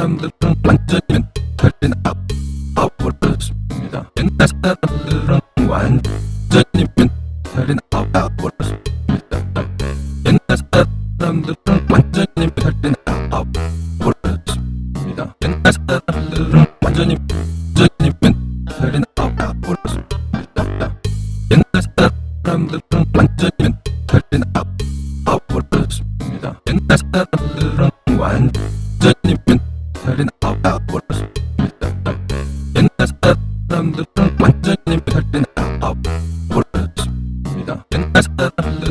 사람들은 완전히 멘탈이 나와버렸습니다. 옛날 사람들은 완전히 멘탈이 나와버렸습니다. 옛날 사람들은 완전히 멘탈이 나와버렸습니다. 옛날 사람들은 완전히 멘탈이 나와버렸습니다. 옛날 사람들은 완전히 멘탈이 나와버렸습니다. 옛날 사람들은 완전히 멘탈이 나와버렸습니다. 옛날 사람들은 완전히 멘탈이 나와버렸습니다. 옛날 사람들은